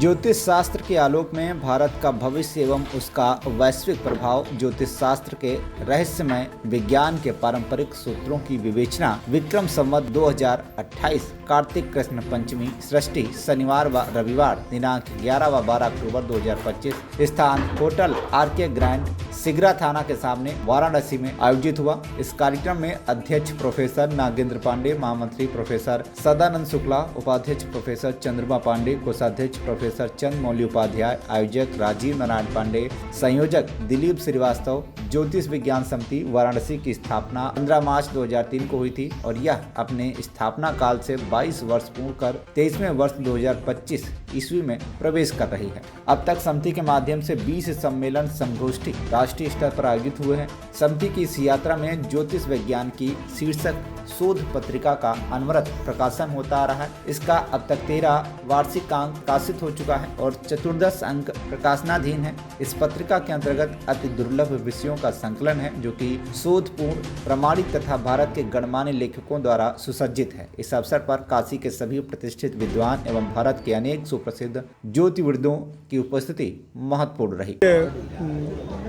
ज्योतिष शास्त्र के आलोक में भारत का भविष्य एवं उसका वैश्विक प्रभाव, ज्योतिष शास्त्र के रहस्यमय विज्ञान के पारंपरिक सूत्रों की विवेचना। विक्रम संवत 2028 कार्तिक कृष्ण पंचमी सृष्टि शनिवार व रविवार दिनांक 11 व 12 अक्टूबर 2025। स्थान होटल आरके ग्रैंड सिगरा थाना के सामने वाराणसी में आयोजित हुआ। इस कार्यक्रम में अध्यक्ष प्रोफेसर नागेंद्र पांडे, महामंत्री प्रोफेसर सदानंद शुक्ला, उपाध्यक्ष प्रोफेसर चंद्रमा पांडे, कोषाध्यक्ष प्रोफेसर चंद मौली उपाध्याय, आयोजक राजीव नारायण पांडे, संयोजक दिलीप श्रीवास्तव। ज्योतिष विज्ञान समिति वाराणसी की स्थापना 15 मार्च 2003 को हुई थी और यह अपने स्थापना काल से 22 वर्ष पूर्ण कर 23वें वर्ष 2025 ईस्वी में प्रवेश कर रही है। अब तक समिति के माध्यम से 20 सम्मेलन संगोष्ठी राष्ट्रीय स्तर पर आयोजित हुए हैं। समिति की इस यात्रा में ज्योतिष विज्ञान की शीर्षक शोध पत्रिका का अनवरत प्रकाशन होता आ रहा है। इसका अब तक 13 वार्षिक अंक प्रकाशित हो चुका है और 14 अंक प्रकाशनाधीन है। इस पत्रिका के अंतर्गत अति दुर्लभ विषयों का संकलन है जो कि शोधपूर्ण, प्रमाणित तथा भारत के गणमान्य लेखकों द्वारा सुसज्जित है। इस अवसर पर काशी के सभी प्रतिष्ठित विद्वान एवं भारत के अनेक सुप्रसिद्ध ज्योतिर्विदों की उपस्थिति महत्वपूर्ण रही।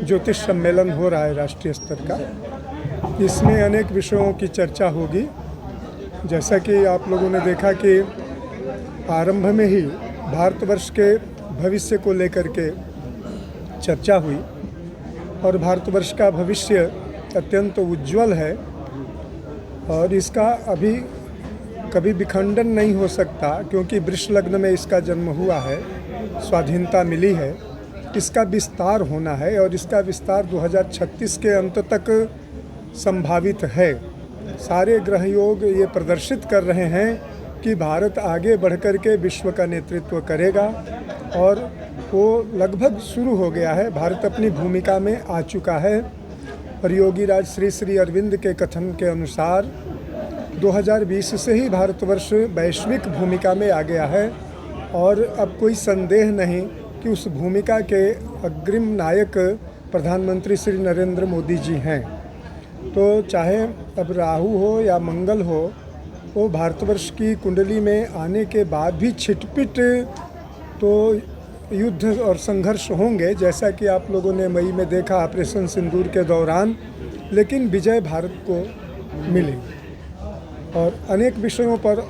ज्योतिष सम्मेलन हो रहा है राष्ट्रीय स्तर का। इसमें अनेक विषयों की चर्चा होगी। जैसा कि आप लोगों ने देखा कि आरंभ में ही भारतवर्ष के भविष्य को लेकर के चर्चा हुई और भारतवर्ष का भविष्य अत्यंत उज्जवल है और इसका अभी कभी विखंडन नहीं हो सकता क्योंकि वृष लग्न में इसका जन्म हुआ है, स्वाधीनता मिली है, इसका विस्तार होना है और इसका विस्तार 2036 के अंत तक संभावित है। सारे ग्रह योग ये प्रदर्शित कर रहे हैं कि भारत आगे बढ़कर के विश्व का नेतृत्व करेगा और वो लगभग शुरू हो गया है। भारत अपनी भूमिका में आ चुका है और योगी राज श्री अरविंद के कथन के अनुसार 2020 से ही भारतवर्ष वैश्विक भूमिका में आ गया है और अब कोई संदेह नहीं कि उस भूमिका के अग्रिम नायक प्रधानमंत्री श्री नरेंद्र मोदी जी हैं। तो चाहे अब राहु हो या मंगल हो, वो भारतवर्ष की कुंडली में आने के बाद भी छिटपिट तो युद्ध और संघर्ष होंगे, जैसा कि आप लोगों ने मई में देखा ऑपरेशन सिंदूर के दौरान, लेकिन विजय भारत को मिली। और अनेक विषयों पर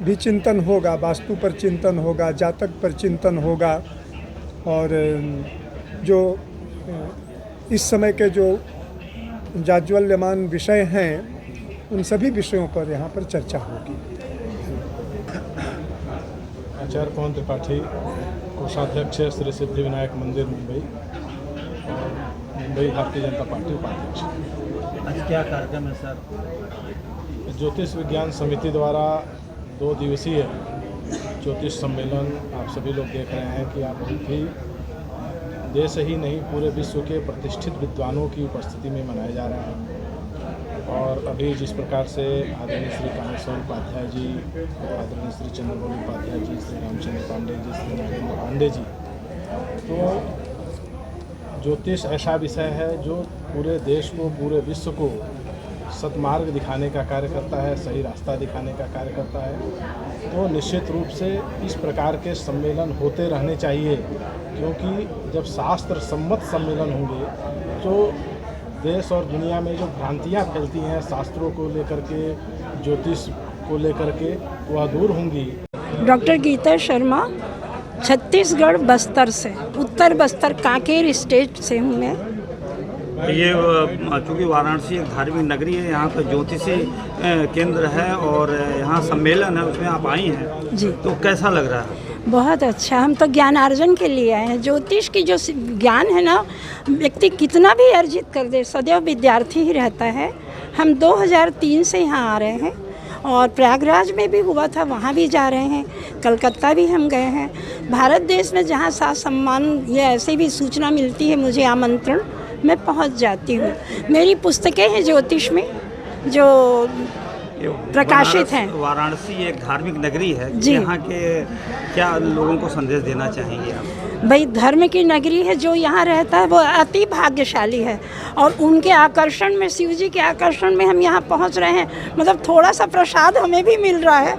भी चिंतन होगा, वास्तु पर चिंतन होगा, जातक पर चिंतन होगा और जो इस समय के जो जाज्वल्यमान विषय हैं उन सभी विषयों पर यहाँ पर चर्चा होगी। आचार्य पवन त्रिपाठी, कोषाध्यक्ष श्री सिद्धि विनायक मंदिर मुंबई और मुंबई भारतीय जनता पार्टी उपाध्यक्ष। आज क्या कार्यक्रम है सर? ज्योतिष विज्ञान समिति द्वारा 2 दिवसीय ज्योतिष सम्मेलन आप सभी लोग देख रहे हैं कि आप भी देश ही नहीं पूरे विश्व के प्रतिष्ठित विद्वानों की उपस्थिति में मनाए जा रहे हैं। और अभी जिस प्रकार से आदरणीय श्री कामेश्वर उपाध्याय जी, आदरणीय श्री चंद्रमौली उपाध्याय जी, श्री रामचंद्र पांडे जी, श्री नागेंद्र पांडे जी, तो ज्योतिष ऐसा विषय है जो पूरे देश को, पूरे विश्व को सतमार्ग दिखाने का कार्य करता है, सही रास्ता दिखाने का कार्य करता है। तो निश्चित रूप से इस प्रकार के सम्मेलन होते रहने चाहिए क्योंकि जब शास्त्र सम्मत सम्मेलन होंगे तो देश और दुनिया में जो भ्रांतियाँ फैलती हैं शास्त्रों को लेकर के, ज्योतिष को लेकर के, वह दूर होंगी। डॉक्टर गीता शर्मा, छत्तीसगढ़ बस्तर से, उत्तर बस्तर कांकेर स्टेट से हूँ मैं। ये चूँकि वाराणसी एक धार्मिक नगरी है, यहाँ पर ज्योतिषी केंद्र है और यहाँ सम्मेलन है, उसमें आप आई हैं जी, तो कैसा लग रहा है? बहुत अच्छा। हम तो ज्ञानार्जन के लिए आए हैं। ज्योतिष की जो ज्ञान है ना, व्यक्ति कितना भी अर्जित कर दे सदैव विद्यार्थी ही रहता है। हम 2003 से यहाँ आ रहे हैं और प्रयागराज में भी हुआ था, वहाँ भी जा रहे हैं, कलकत्ता भी हम गए हैं। भारत देश में जहाँ साथ सम्मान या ऐसे भी सूचना मिलती है, मुझे आमंत्रण, मैं पहुँच जाती हूँ। मेरी पुस्तकें हैं ज्योतिष में जो प्रकाशित हैं। वाराणसी एक धार्मिक नगरी है जी। यहाँ के क्या लोगों को संदेश देना चाहेंगे आप? भाई धर्म की नगरी है, जो यहाँ रहता है वो अति भाग्यशाली है और उनके आकर्षण में, शिव जी के आकर्षण में हम यहाँ पहुँच रहे हैं। मतलब थोड़ा सा प्रसाद हमें भी मिल रहा है,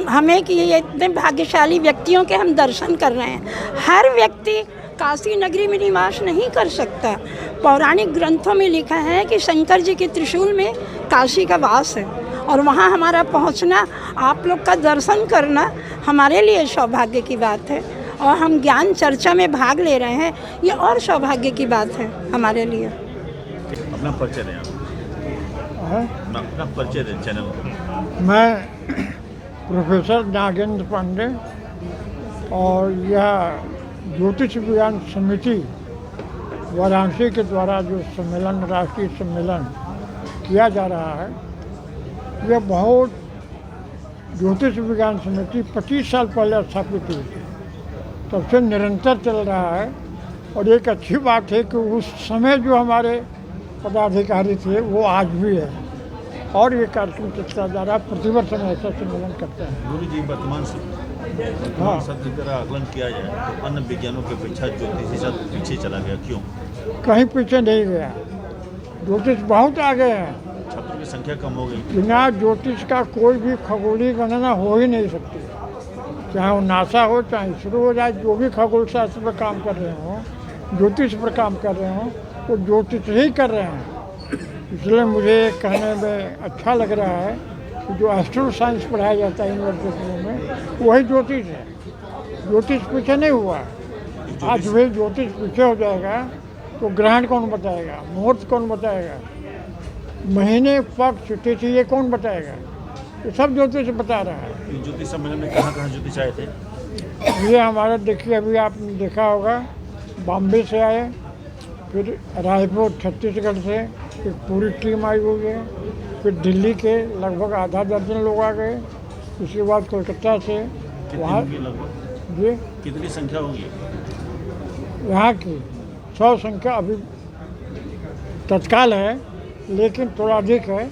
हमें कि ये इतने भाग्यशाली व्यक्तियों के हम दर्शन कर रहे हैं। हर व्यक्ति काशी नगरी में निवास नहीं कर सकता। पौराणिक ग्रंथों में लिखा है कि शंकर जी के त्रिशूल में काशी का वास है और वहाँ हमारा पहुँचना, आप लोग का दर्शन करना हमारे लिए सौभाग्य की बात है और हम ज्ञान चर्चा में भाग ले रहे हैं, ये और सौभाग्य की बात है हमारे लिए। अपना परिचय दें आप। अपना परिचय दें चैनल को। मैं प्रोफेसर नागेंद्र पांडे और यह ज्योतिष विज्ञान समिति वाराणसी के द्वारा जो सम्मेलन, राष्ट्रीय सम्मेलन किया जा रहा है, यह बहुत ज्योतिष विज्ञान समिति 25 साल पहले स्थापित हुई थी, तब से निरंतर चल रहा है। और एक अच्छी बात है कि उस समय जो हमारे पदाधिकारी थे वो आज भी है और ये कार्यक्रम चलता जा रहा है। प्रतिवर्ष हम ऐसा सम्मेलन करते हैं। गुरु जी, वर्तमान सत्र का आकलन किया जाए तो अन्य विज्ञानों की अपेक्षा ज्योतिषी शास्त्र पीछे चला गया, क्यों? कहीं पीछे नहीं गया, ज्योतिष बहुत आगे है। छात्रों की संख्या कम हो गई। बिना ज्योतिष का कोई भी खगोलीय गणना हो ही नहीं सकती, चाहे वो नासा हो, चाहे इसरो हो, जाए जो भी खगोल शास्त्र पर काम कर रहे हों, ज्योतिष पर काम कर रहे हों, वो ज्योतिष ही कर रहे हैं। इसलिए मुझे कहने में अच्छा लग रहा है कि जो एस्ट्रो साइंस पढ़ाया जाता है यूनिवर्सिटियों में, वही ज्योतिष है। ज्योतिष पीछे नहीं हुआ। आज भी ज्योतिष पीछे हो जाएगा तो ग्रहण कौन बताएगा, मुहूर्त कौन बताएगा, महीने, पक्ष, तिथि ये कौन बताएगा? ये सब ज्योतिष बता रहा है। ज्योतिष सम्मेलन में कहाँ ज्योतिष आए थे? ये हमारा देखिए, अभी आपने देखा होगा, बॉम्बे से आए, फिर रायपुर छत्तीसगढ़ से एक पूरी टीम आई हुई है, फिर दिल्ली के लगभग आधा दर्जन लोग आ गए, उसके बाद कोलकाता से वहाँ लगभग जी कितनी संख्या होगी? यहाँ की 100 संख्या अभी तत्काल है, लेकिन थोड़ा अधिक है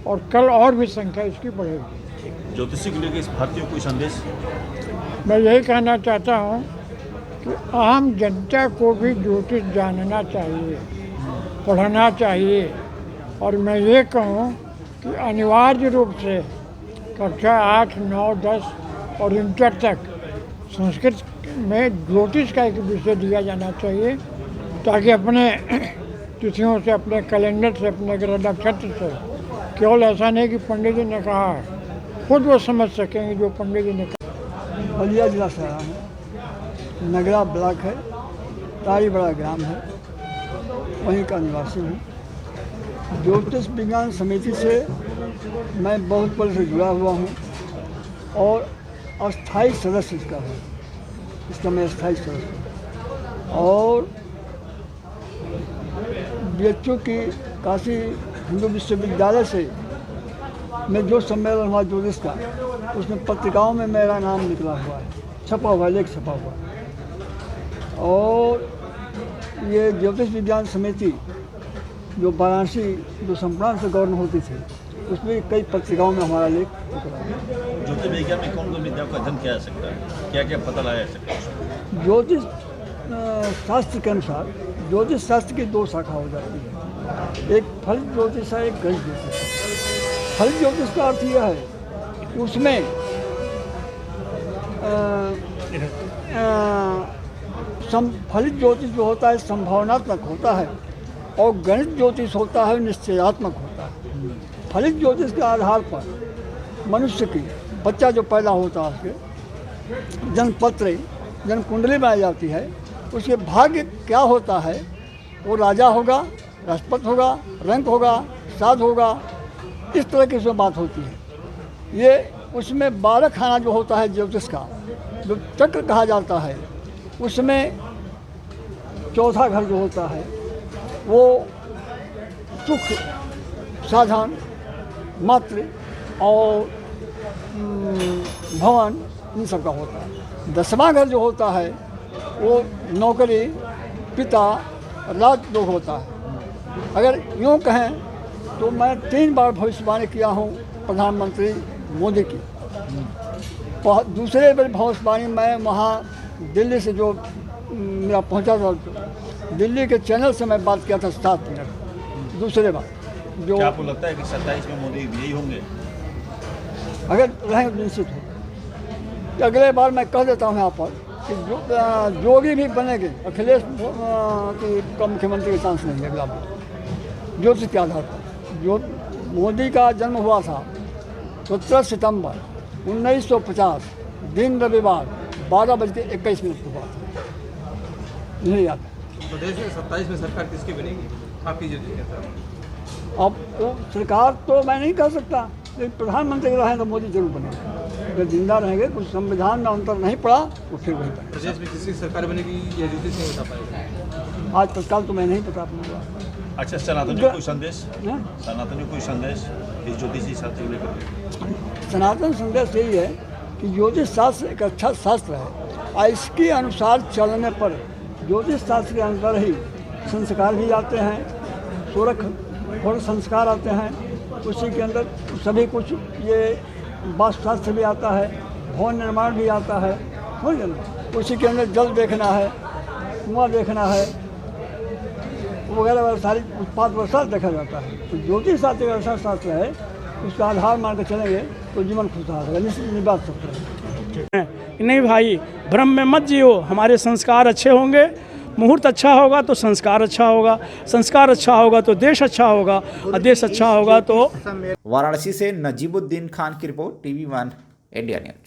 और कल और भी संख्या इसकी बढ़ेगी। ज्योतिषी को लेकर इस भारतीयों को कोई संदेश? मैं यही कहना चाहता हूँ कि आम जनता को भी ज्योतिष जानना चाहिए, पढ़ना चाहिए। और मैं ये कहूँ कि अनिवार्य रूप से कक्षा 8, 9, 10 और इंटर तक संस्कृत में ज्योतिष का एक विषय दिया जाना चाहिए, ताकि अपने तिथियों से, अपने कैलेंडर से, अपने ग्रह नक्षत्र से, केवल ऐसा नहीं कि पंडित जी ने कहा है, खुद वो समझ सकेंगे जो पंडित जी ने कहा। बलिया जिला से आया हूँ, नगरा ब्लॉक है, तारी बड़ा ग्राम है, वहीं का निवासी हूँ। ज्योतिष विज्ञान समिति से मैं बहुत पहले से जुड़ा हुआ हूँ और अस्थाई सदस्य इसका हूँ। इसका मैं अस्थाई सदस्य हूँ और BHU की काशी हिंदू विश्वविद्यालय से में जो सम्मेलन हुआ ज्योतिष का, उसमें पत्रिकाओं में मेरा नाम निकला हुआ है, छपा हुआ है, लेख छपा हुआ है। और ये ज्योतिष विज्ञान समिति जो वाराणसी, जो संप्रांत से गवर्न होती थी, उसमें कई पत्रिकाओं में हमारा लेख निकला है। ज्योतिष विज्ञान में कौन कौन विद्याओं का अध्ययन किया जा सकता है, क्या क्या पता लगाया जा सकता है? ज्योतिष शास्त्र के अनुसार ज्योतिष शास्त्र की 2 शाखा हो जाती है, एक फलित ज्योतिष है, एक गणित ज्योतिष है। फलित ज्योतिष का अर्थ यह है कि उसमें फलित ज्योतिष जो होता है संभावनात्मक होता है और गणित ज्योतिष होता है निश्चयात्मक होता है। फलित ज्योतिष के आधार पर मनुष्य की, बच्चा जो पैदा होता है, उसके जन्मपत्र, जन्म कुंडली बनाई जाती है, उसके भाग्य क्या होता है, वो राजा होगा, राष्ट्रपति होगा, रंक होगा, साध होगा, इस तरह की उसमें बात होती है। ये उसमें 12 खाना जो होता है ज्योतिष का, जो चक्र कहा जाता है, उसमें चौथा घर जो होता है वो सुख, साधन, मातृ और भवन, इन सब का होता है। 10वां घर जो होता है वो नौकरी, पिता, राजयोग होता है। अगर यूँ कहें तो मैं 3 बार भविष्यवाणी किया हूँ प्रधानमंत्री मोदी की। दूसरे बार भविष्यवाणी मैं वहाँ दिल्ली से जो मेरा पहुँचा था, दिल्ली के चैनल से मैं बात किया था 7 मिनट। दूसरे बार जो क्या आपको लगता है कि 27 में मोदी विजयी होंगे? अगर रहेंगे तो निश्चित हो। अगले बार मैं कह देता हूँ यहाँ पर कि जोगी भी बनेंगे, अखिलेश का मुख्यमंत्री के चांस नहीं है अगला बार। ज्योतिष के आधार पर जो मोदी का जन्म हुआ था 17 सितंबर 1950 दिन रविवार 12:21 पर हुआ था, नहीं याद। प्रदेश में 27 में सरकार किसकी बनेगी आपकी जो अब वो सरकार तो मैं नहीं कह सकता, लेकिन प्रधानमंत्री रहे तो मोदी जरूर बनेगा। अगर जिंदा रहेंगे, कुछ संविधान में अंतर नहीं पड़ा तो फिर वही बनेगा। प्रदेश में किसकी सरकार बनेगी ये ज्योतिष नहीं बता पाएगा आज तत्काल तो मैं नहीं बता पाऊंगा। अच्छा, सनातन जी कोई संदेश, सनातन जी कोई संदेश इस ज्योतिषी शास्त्र को लेकर? सनातन संदेश यही है कि ज्योतिष शास्त्र एक अच्छा शास्त्र है और इसके अनुसार चलने पर ज्योतिष शास्त्र के अंदर ही संस्कार भी आते हैं, सूरख और संस्कार आते हैं, उसी के अंदर सभी कुछ ये वास्तुशास्त्र भी आता है, भवन निर्माण भी आता है, समझ ना। उसी के अंदर जल देखना है, कुआं देखना है, वगैरह वगैरह सारी उत्पाद वर्षात देखा जाता है। तो ज्योतिष शास्त्र एक ऐसा शास्त्र है, उसका आधार मान कर चलेंगे तो जीवन खुशहाल रहेगा, निबाद सकते हैं। नहीं भाई, भ्रम में मत जियो, हमारे संस्कार अच्छे होंगे, मुहूर्त अच्छा होगा तो संस्कार अच्छा होगा, संस्कार अच्छा होगा तो देश अच्छा होगा, और देश अच्छा होगा तो। वाराणसी से नजीबुद्दीन खान की रिपोर्ट, TV1 इंडिया न्यूज।